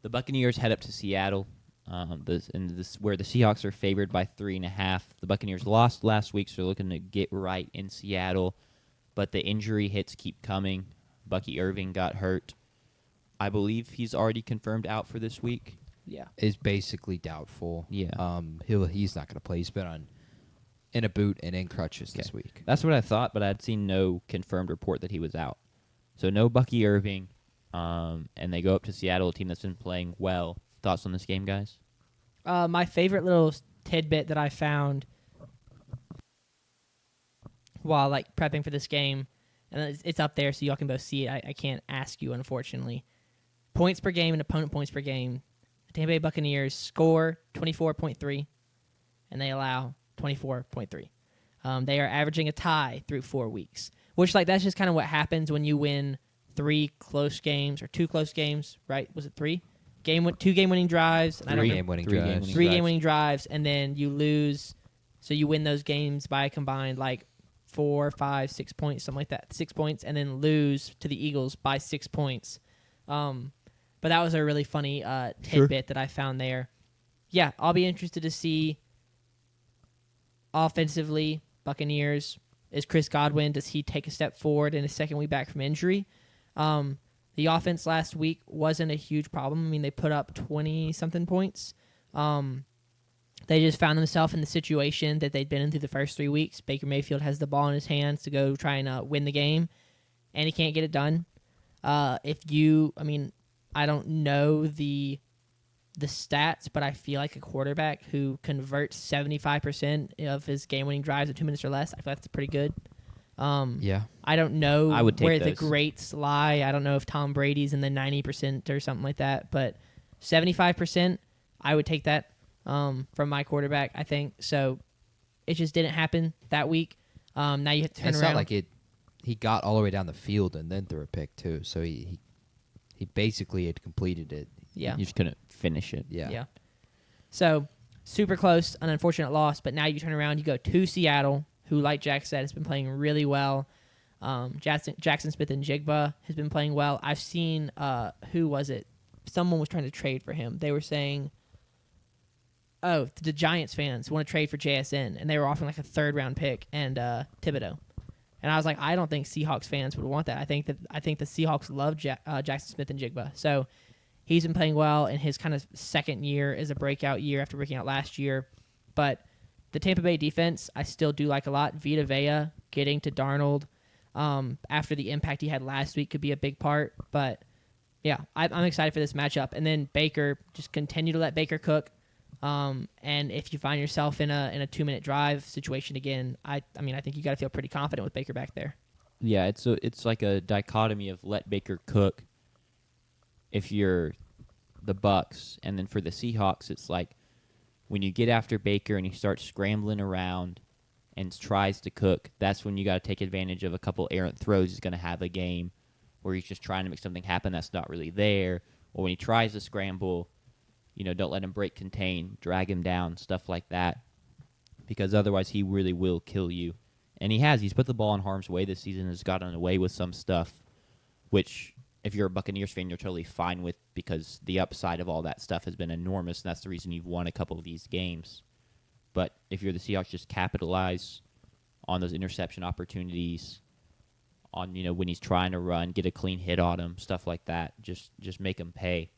The Buccaneers head up to Seattle. This where the Seahawks are favored by 3.5. The Buccaneers lost last week, so they're looking to get right in Seattle. But the injury hits keep coming. Bucky Irving got hurt. I believe he's already confirmed out for this week. Yeah. Is basically doubtful. Yeah. He's not going to play. He's been in a boot and in crutches this week. That's what I thought, but I'd seen no confirmed report that he was out. So no Bucky Irving, and they go up to Seattle, a team that's been playing well. Thoughts on this game, guys? My favorite little tidbit that I found while prepping for this game, and it's up there so y'all can both see it. I can't ask you, unfortunately. Points per game and opponent points per game. The Tampa Bay Buccaneers score 24.3, and they allow 24.3. They are averaging a tie through 4 weeks, which that's just kind of what happens when you win 3 close games or 2 close games, right? Was it 3? 2 game-winning drives. And 3 game-winning drives. 3 game-winning drives, and then you lose. So you win those games by a combined 4, 5, 6 points, something like that. 6 points, and then lose to the Eagles by 6 points. But that was a really funny tidbit that I found there. Yeah, I'll be interested to see offensively, Buccaneers, is Chris Godwin, does he take a step forward in his second week back from injury? The offense last week wasn't a huge problem. I mean, they put up 20-something points. They just found themselves in the situation that they'd been in through the first 3 weeks. Baker Mayfield has the ball in his hands to go try and win the game, and he can't get it done. I don't know the stats, but I feel like a quarterback who converts 75% of his game-winning drives in 2 minutes or less, I feel that's pretty good. Yeah. I don't know I would take where the those. greats lie. I don't know if Tom Brady's in the 90% or something like that, but 75%, I would take that from my quarterback, I think. So it just didn't happen that week. Now you have to turn It's around. not like he got all the way down the field and then threw a pick, too. So he basically had completed it. Yeah. You just couldn't finish it. Yeah. So super close, an unfortunate loss, but now you turn around, you go to Seattle, who, like Jack said, has been playing really well. Jackson Smith and Jigba has been playing well. I've seen, who was it? Someone was trying to trade for him. They were saying, the Giants fans want to trade for JSN, and they were offering a 3rd-round pick and Thibodeau. And I was like, I don't think Seahawks fans would want that. I think the Seahawks love Jackson Smith and Jigba. So he's been playing well in his kind of second year as a breakout year after breaking out last year. But the Tampa Bay defense, I still do like a lot. Vita Vea getting to Darnold after the impact he had last week could be a big part. But, yeah, I'm excited for this matchup. And then Baker, just continue to let Baker cook. And if you find yourself in a 2-minute drive situation again, I think you got to feel pretty confident with Baker back there. Yeah, it's like a dichotomy of let Baker cook if you're the Bucks, and then for the Seahawks, it's like when you get after Baker and he starts scrambling around and tries to cook, that's when you got to take advantage of a couple errant throws he's going to have a game where he's just trying to make something happen that's not really there, or when he tries to scramble, don't let him break contain, drag him down, stuff like that, because otherwise he really will kill you. And he's put the ball in harm's way this season, has gotten away with some stuff, which if you're a Buccaneers fan, you're totally fine with, because the upside of all that stuff has been enormous, and that's the reason you've won a couple of these games. But if you're the Seahawks, just capitalize on those interception opportunities, on when he's trying to run, get a clean hit on him, stuff like that. Just make him pay.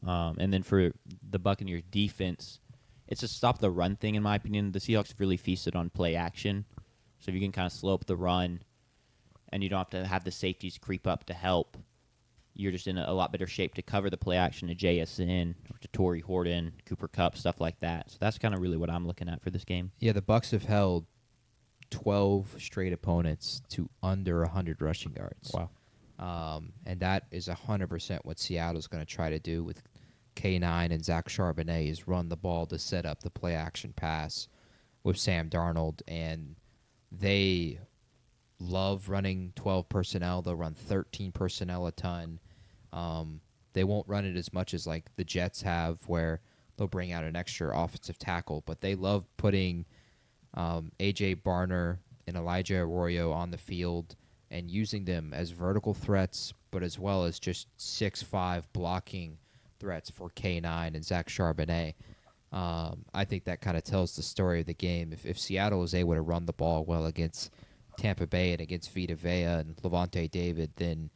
And then for the Buccaneers defense, it's a stop the run thing, in my opinion. The Seahawks have really feasted on play action. So if you can kind of slow up the run and you don't have to have the safeties creep up to help, you're just in a lot better shape to cover the play action to JSN or to Torrey Horton, Cooper Kupp, stuff like that. So that's kind of really what I'm looking at for this game. Yeah, the Bucks have held 12 straight opponents to under 100 rushing yards. Wow. And that is 100% what Seattle's going to try to do with K9 and Zach Charbonnet, is run the ball to set up the play-action pass with Sam Darnold. And they love running 12 personnel. They'll run 13 personnel a ton. They won't run it as much as the Jets have, where they'll bring out an extra offensive tackle. But they love putting A.J. Barner and Elijah Arroyo on the field and using them as vertical threats, but as well as just 6'5" blocking threats for K9 and Zach Charbonnet. I think that kind of tells the story of the game. If Seattle is able to run the ball well against Tampa Bay and against Vita Vea and Levante David, then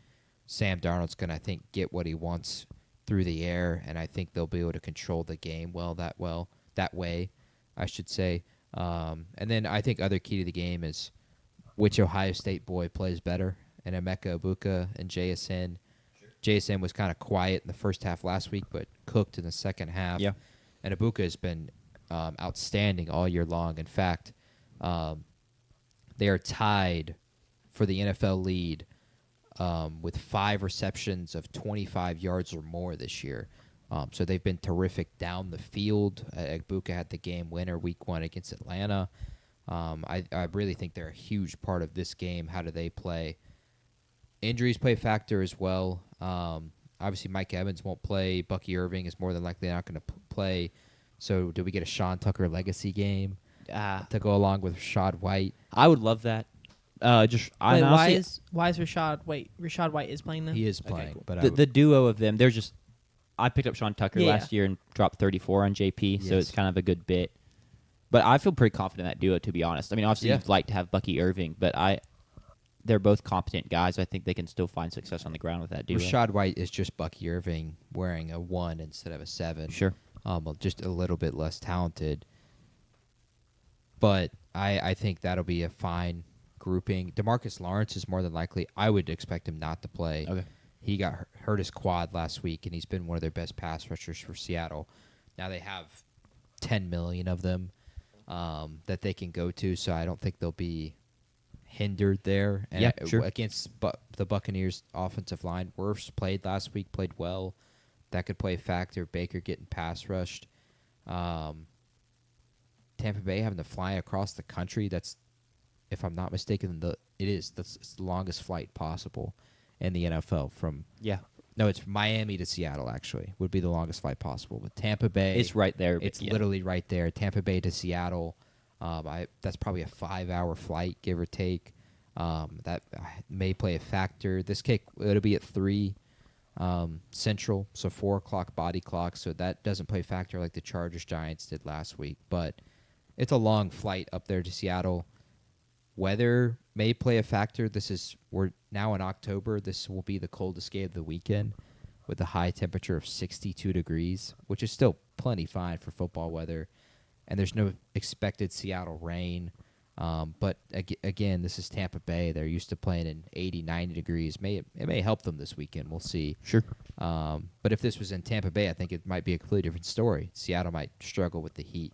Sam Darnold's going to, I think, get what he wants through the air, and I think they'll be able to control the game that way, I should say. And then I think other key to the game is which Ohio State boy plays better, and Emeka Ibuka and JSN. Sure. JSN was kind of quiet in the first half last week, but cooked in the second half. Yeah. And Ibuka has been outstanding all year long. In fact, they are tied for the NFL lead with 5 receptions of 25 yards or more this year. So they've been terrific down the field. Ibuka had the game winner week 1 against Atlanta. I really think they're a huge part of this game. How do they play? Injuries play a factor as well. Obviously, Mike Evans won't play. Bucky Irving is more than likely not going to play. So do we get a Sean Tucker legacy game to go along with Rashad White? I would love that. Wait, why is Rashad? Wait, Rashad White is playing then? He is playing, cool. but the duo of them, they're just. I picked up Sean Tucker Yeah. last year and dropped 34 on JP, so Yes. it's kind of a good bit. But I feel pretty confident in that duo, to be honest. I mean, obviously Yeah. you'd like to have Bucky Irving, but they're both competent guys. I think they can still find success on the ground with that duo. Rashad White is just Bucky Irving wearing a 1 instead of a 7. Sure. Just a little bit less talented. But I think that'll be a fine grouping. DeMarcus Lawrence is more than likely. I would expect him not to play. Okay. He got hurt his quad last week, and he's been one of their best pass rushers for Seattle. Now they have 10 million of them that they can go to, so I don't think they'll be hindered there. And Yeah, sure. Against the Buccaneers' offensive line, Wirfs played last week, played well. That could play a factor. Baker getting pass rushed. Tampa Bay having to fly across the country. That's, if I'm not mistaken, that's the longest flight possible in the NFL from. Yeah. No, it's Miami to Seattle, actually, would be the longest flight possible. But Tampa Bay. It's right there. It's yeah. literally right there. Tampa Bay to Seattle. That's probably a 5-hour flight, give or take. That may play a factor. This kick, it'll be at 3 Central, so 4 o'clock body clock. So that doesn't play a factor like the Chargers-Giants did last week. But it's a long flight up there to Seattle. Weather may play a factor. We're now in October. This will be the coldest game of the weekend with a high temperature of 62 degrees, which is still plenty fine for football weather. And there's no expected Seattle rain. But again, this is Tampa Bay. They're used to playing in 80, 90 degrees. It may help them this weekend. We'll see. Sure. But if this was in Tampa Bay, I think it might be a completely different story. Seattle might struggle with the heat.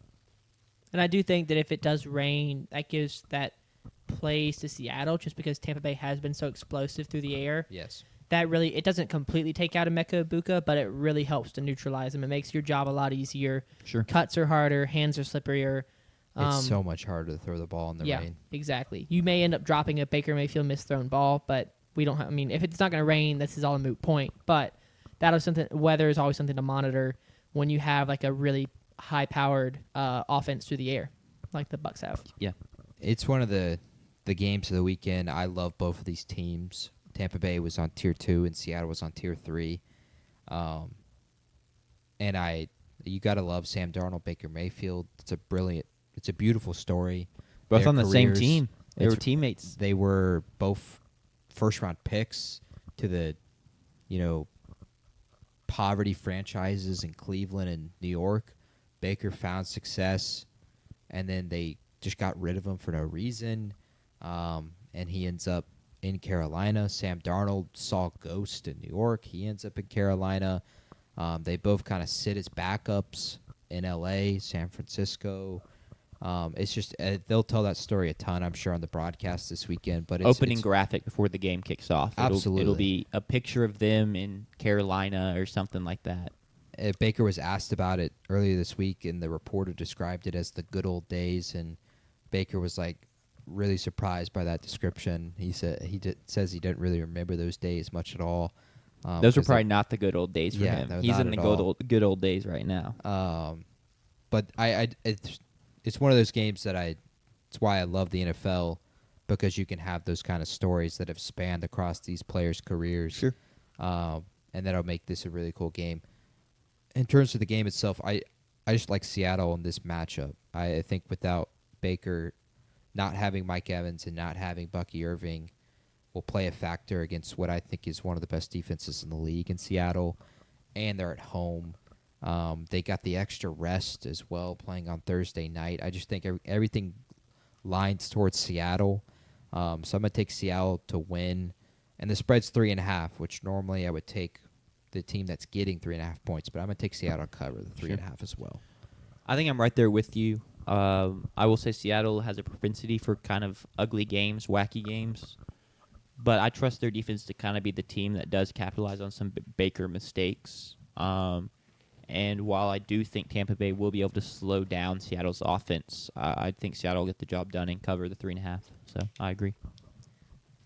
And I do think that if it does rain, that gives that plays to Seattle, just because Tampa Bay has been so explosive through the air. Yes. That really, it doesn't completely take out Emeka Ibuka, but it really helps to neutralize him. It makes your job a lot easier. Sure. Cuts are harder, hands are slipperier. It's so much harder to throw the ball in the rain. Exactly. You may end up dropping a Baker Mayfield misthrown ball, but we don't have, I mean, if it's not going to rain, this is all a moot point. But that is something, weather is always something to monitor when you have like a really high-powered offense through the air, like the Bucs have. Yeah. It's one of the games of the weekend. I love both of these teams. Tampa Bay was on Tier 2 and Seattle was on Tier 3. And you got to love Sam Darnold, Baker Mayfield. It's a beautiful story. Both Their on the same careers, team. They it's- were teammates. They were both first-round picks to the, poverty franchises in Cleveland and New York. Baker found success, and then they just got rid of him for no reason. And he ends up in Carolina. Sam Darnold saw ghost in New York. He ends up in Carolina. They both kind of sit as backups in L.A., San Francisco. It's just they'll tell that story a ton, I'm sure, on the broadcast this weekend. But Opening graphic before the game kicks off. Absolutely. It'll be a picture of them in Carolina or something like that. Baker was asked about it earlier this week, and the reporter described it as the good old days. And Baker was like really surprised by that description. He said says he didn't really remember those days much at all. Those were probably not the good old days for him. no, He's not in the at all. good old days right now. But it's one of those games that it's why I love the NFL, because you can have those kind of stories that have spanned across these players' careers. Sure. And that'll make this a really cool game. in terms of the game itself, I just like Seattle in this matchup. I think without Baker, not having Mike Evans and not having Bucky Irving will play a factor against what I think is one of the best defenses in the league in Seattle, and they're at home. They got the extra rest as well, playing on Thursday night. I just think everything lines towards Seattle. So I'm going to take Seattle to win. And the spread's 3.5, which normally I would take the team that's getting 3.5 points, but I'm going to take Seattle to cover the 3.5 as well. I think I'm right there with you. I will say Seattle has a propensity for kind of ugly games, wacky games. But I trust their defense to kind of be the team that does capitalize on some Baker mistakes. And while I do think Tampa Bay will be able to slow down Seattle's offense, I think Seattle will get the job done and cover the 3.5. So I agree.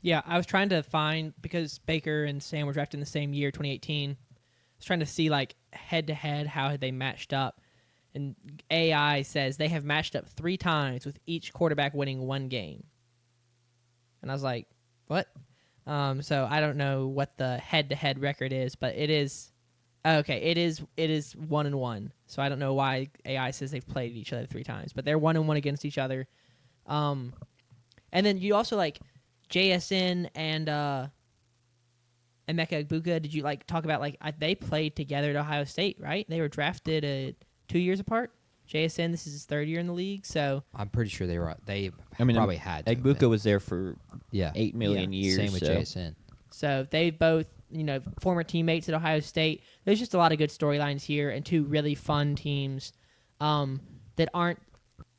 Yeah, I was trying to find, because Baker and Sam were drafted in the same year, 2018. I was trying to see, like, head-to-head how they matched up. And AI says they have matched up 3 times with each quarterback winning 1 game. And I was like, what? So I don't know what the head-to-head record is, but it is... Okay, it is 1-1. So I don't know why AI says they've played each other 3 times, but they're 1-1 against each other. And then you also like JSN and Emeka Egbuka. Did you like talk about like they played together at Ohio State, right? They were drafted 2 years apart. JSN, this is his 3rd year in the league, so I'm pretty sure they probably had to. Egbuka was there for 8 million years. Same with so. JSN. So they both, former teammates at Ohio State. There's just a lot of good storylines here and 2 really fun teams that aren't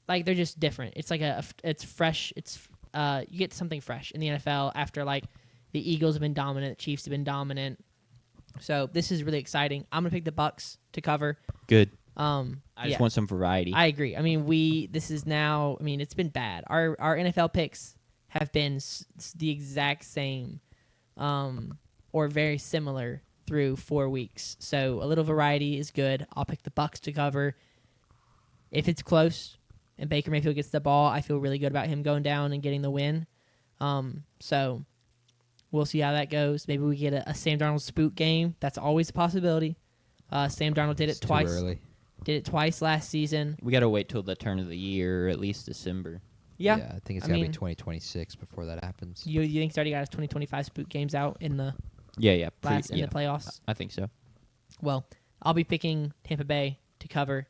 like they're just different. It's like it's fresh. It's you get something fresh in the NFL after like the Eagles have been dominant, the Chiefs have been dominant. So this is really exciting. I'm gonna pick the Bucks to cover. Good. I just want some variety. I agree. I mean, this is now. I mean, it's been bad. Our NFL picks have been the exact same. Or very similar through 4 weeks. So a little variety is good. I'll pick the Bucks to cover. If it's close and Baker Mayfield gets the ball, I feel really good about him going down and getting the win. So we'll see how that goes. Maybe we get a Sam Darnold spook game. That's always a possibility. Sam Darnold did it twice. Too early. Did it twice last season. We got to wait till the turn of the year, or at least December. Yeah. I think it's got to be 2026 before that happens. You think he's already got his 2025 spook games out in the Yeah. the playoffs? I think so. Well, I'll be picking Tampa Bay to cover.